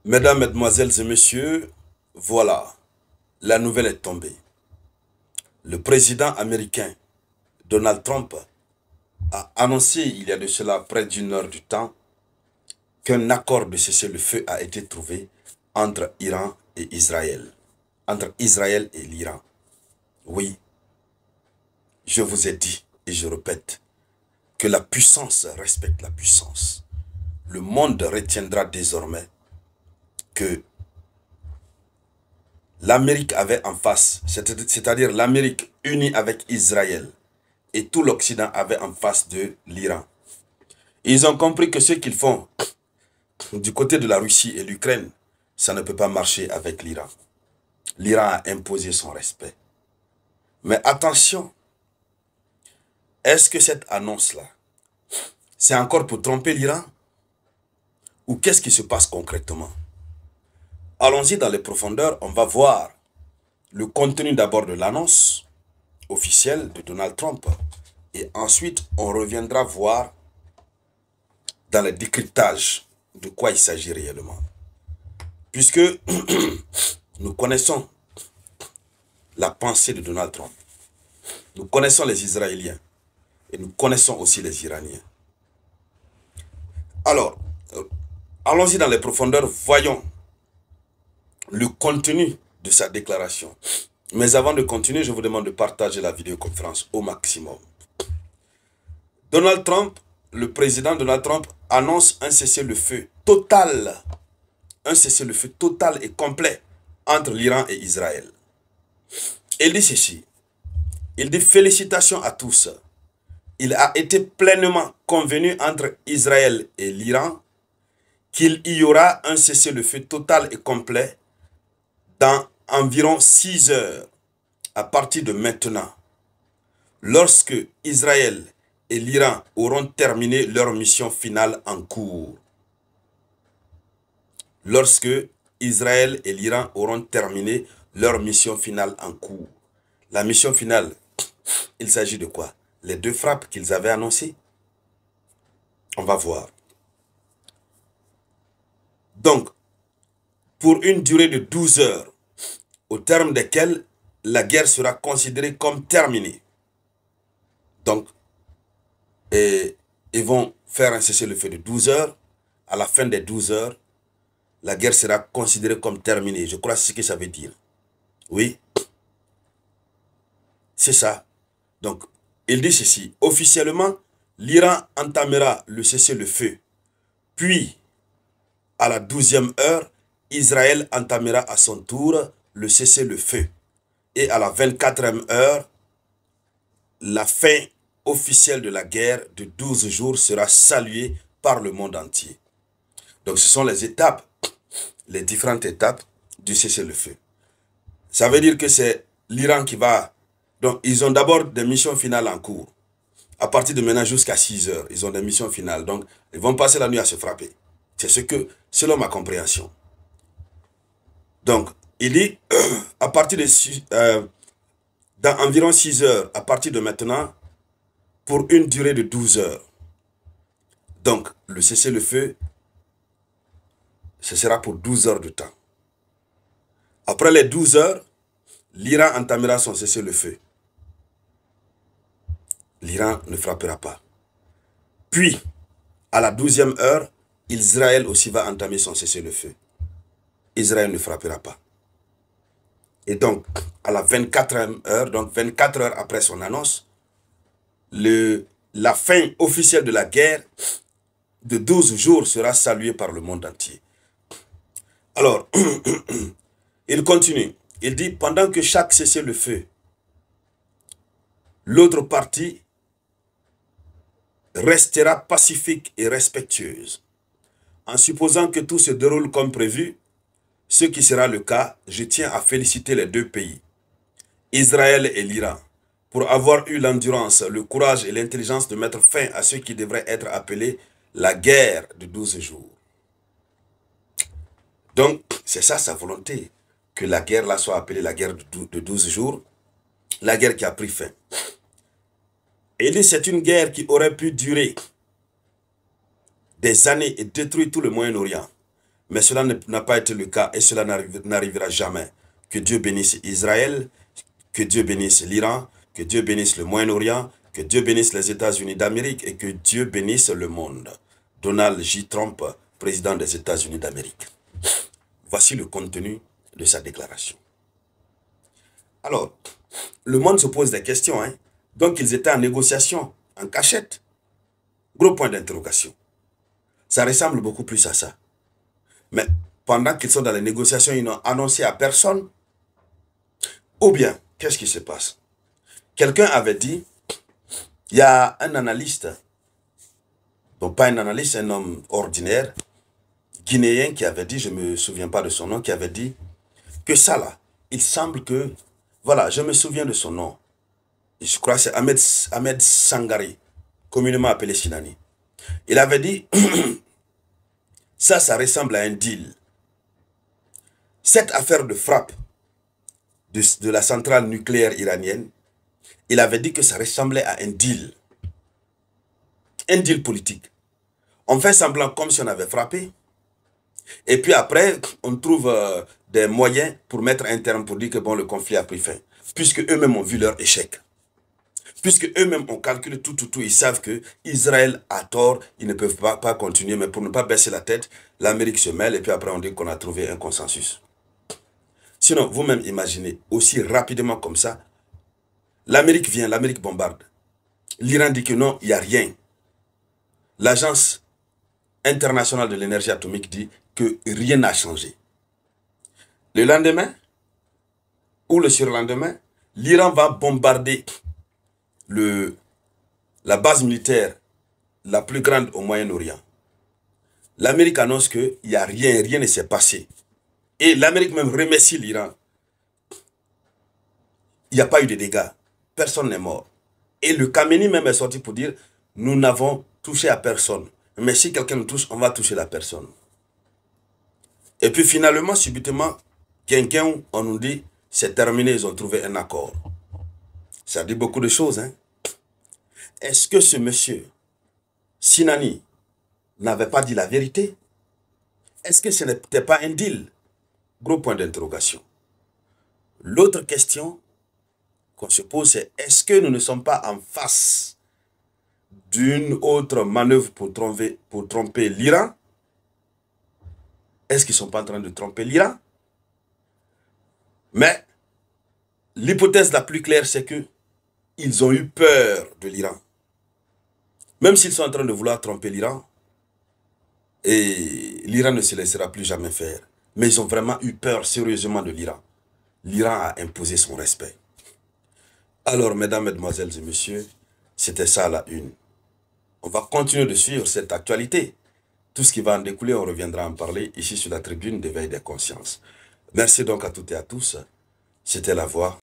Mesdames, Mesdemoiselles et Messieurs, voilà, la nouvelle est tombée. Le président américain Donald Trump a annoncé il y a de cela près d'une heure du temps qu'un accord de cessez-le-feu a été trouvé entre Iran et Israël. Entre Israël et l'Iran. Oui, je vous ai dit et je répète que la puissance respecte la puissance. Le monde retiendra désormais que l'Amérique avait en face, c'est-à-dire l'Amérique unie avec Israël, et tout l'Occident avait en face de l'Iran. Ils ont compris que ce qu'ils font du côté de la Russie et l'Ukraine, ça ne peut pas marcher avec l'Iran. L'Iran a imposé son respect. Mais attention, est-ce que cette annonce-là, c'est encore pour tromper l'Iran? Ou qu'est-ce qui se passe concrètement? Allons-y dans les profondeurs, on va voir le contenu d'abord de l'annonce officielle de Donald Trump. Et ensuite, on reviendra voir dans le décryptage de quoi il s'agit réellement. Puisque nous connaissons la pensée de Donald Trump. Nous connaissons les Israéliens. Et nous connaissons aussi les Iraniens. Alors, allons-y dans les profondeurs, voyons le contenu de sa déclaration. Mais avant de continuer, je vous demande de partager la vidéoconférence au maximum. Donald Trump, le président Donald Trump, annonce un cessez-le-feu total. Un cessez-le-feu total et complet entre l'Iran et Israël. Il dit ceci. Il dit félicitations à tous. Il a été pleinement convenu entre Israël et l'Iran qu'il y aura un cessez-le-feu total et complet dans environ 6 heures à partir de maintenant, lorsque Israël et l'Iran auront terminé leur mission finale en cours. Lorsque Israël et l'Iran auront terminé leur mission finale en cours. La mission finale, il s'agit de quoi? Les 2 frappes qu'ils avaient annoncées. On va voir. Donc, pour une durée de 12 heures, au terme desquelles la guerre sera considérée comme terminée. Donc, ils vont faire un cessez-le-feu de 12 heures. À la fin des 12 heures, la guerre sera considérée comme terminée. Je crois que c'est ce que ça veut dire. Oui. C'est ça. Donc, il dit ceci. Officiellement, l'Iran entamera le cessez-le-feu. Puis, à la 12e heure, Israël entamera à son tour le cessez-le-feu. Et à la 24e heure, la fin officielle de la guerre de 12 jours sera saluée par le monde entier. Donc ce sont les étapes, les différentes étapes du cessez-le-feu. Ça veut dire que c'est l'Iran qui va... Donc ils ont d'abord des missions finales en cours. À partir de maintenant jusqu'à 6 heures, ils ont des missions finales. Donc ils vont passer la nuit à se frapper. C'est ce que, selon ma compréhension. Donc, il dit, à partir de dans environ 6 heures, à partir de maintenant, pour une durée de 12 heures. Donc, le cessez-le-feu, ce sera pour 12 heures de temps. Après les 12 heures, l'Iran entamera son cessez-le-feu. L'Iran ne frappera pas. Puis, à la 12e heure, Israël aussi va entamer son cessez-le-feu. Israël ne frappera pas. Et donc, à la 24e heure, donc 24 heures après son annonce, la fin officielle de la guerre de 12 jours sera saluée par le monde entier. Alors, il continue. Il dit, pendant que chaque cessez-le-feu, l'autre partie restera pacifique et respectueuse. En supposant que tout se déroule comme prévu, ce qui sera le cas, je tiens à féliciter les 2 pays, Israël et l'Iran, pour avoir eu l'endurance, le courage et l'intelligence de mettre fin à ce qui devrait être appelé la guerre de 12 jours. Donc, c'est ça sa volonté, que la guerre là soit appelée la guerre de 12 jours, la guerre qui a pris fin. Et il dit c'est une guerre qui aurait pu durer des années et détruire tout le Moyen-Orient. Mais cela n'a pas été le cas et cela n'arrivera jamais. Que Dieu bénisse Israël, que Dieu bénisse l'Iran, que Dieu bénisse le Moyen-Orient, que Dieu bénisse les États-Unis d'Amérique et que Dieu bénisse le monde. Donald J. Trump, président des États-Unis d'Amérique. Voici le contenu de sa déclaration. Alors, le monde se pose des questions. Hein? Donc, ils étaient en négociation, en cachette. Gros point d'interrogation. Ça ressemble beaucoup plus à ça. Mais pendant qu'ils sont dans les négociations, ils n'ont annoncé à personne. Ou bien, qu'est-ce qui se passe? Quelqu'un avait dit, il y a un analyste, donc pas un analyste, un homme ordinaire, guinéen qui avait dit, je ne me souviens pas de son nom, qui avait dit que ça là, il semble que, voilà, je me souviens de son nom. Je crois que c'est Ahmed Sangari, communément appelé Sinani. Il avait dit, ça ressemble à un deal. Cette affaire de frappe de la centrale nucléaire iranienne, il avait dit que ça ressemblait à un deal. Un deal politique. On fait semblant comme si on avait frappé. Et puis après, on trouve des moyens pour mettre un terme pour dire que bon, le conflit a pris fin. Puisque eux-mêmes ont vu leur échec. Puisque eux-mêmes ont calculé tout, ils savent que Israël a tort, ils ne peuvent pas continuer, mais pour ne pas baisser la tête, l'Amérique se mêle et puis après on dit qu'on a trouvé un consensus. Sinon, vous-même imaginez, aussi rapidement comme ça, l'Amérique vient, l'Amérique bombarde. L'Iran dit que non, il n'y a rien. L'Agence internationale de l'énergie atomique dit que rien n'a changé. Le lendemain, ou le surlendemain, l'Iran va bombarder la base militaire la plus grande au Moyen-Orient. L'Amérique annonce qu'il n'y a rien ne s'est passé. Et l'Amérique même remercie l'Iran. Il n'y a pas eu de dégâts. Personne n'est mort. Et le Khamenei même est sorti pour dire, nous n'avons touché à personne. Mais si quelqu'un nous touche, on va toucher la personne. Et puis finalement, subitement, quelqu'un, on nous dit, c'est terminé, ils ont trouvé un accord. Ça dit beaucoup de choses, hein. Est-ce que ce monsieur, Sinani, n'avait pas dit la vérité? Est-ce que ce n'était pas un deal? Gros point d'interrogation. L'autre question qu'on se pose, c'est est-ce que nous ne sommes pas en face d'une autre manœuvre pour tromper l'Iran? Est-ce qu'ils ne sont pas en train de tromper l'Iran? Mais l'hypothèse la plus claire, c'est que ils ont eu peur de l'Iran. Même s'ils sont en train de vouloir tromper l'Iran, et l'Iran ne se laissera plus jamais faire. Mais ils ont vraiment eu peur sérieusement de l'Iran. L'Iran a imposé son respect. Alors, mesdames, mesdemoiselles et messieurs, c'était ça la une. On va continuer de suivre cette actualité. Tout ce qui va en découler, on reviendra en parler ici sur la tribune d'éveil des consciences. Merci donc à toutes et à tous. C'était La Voix.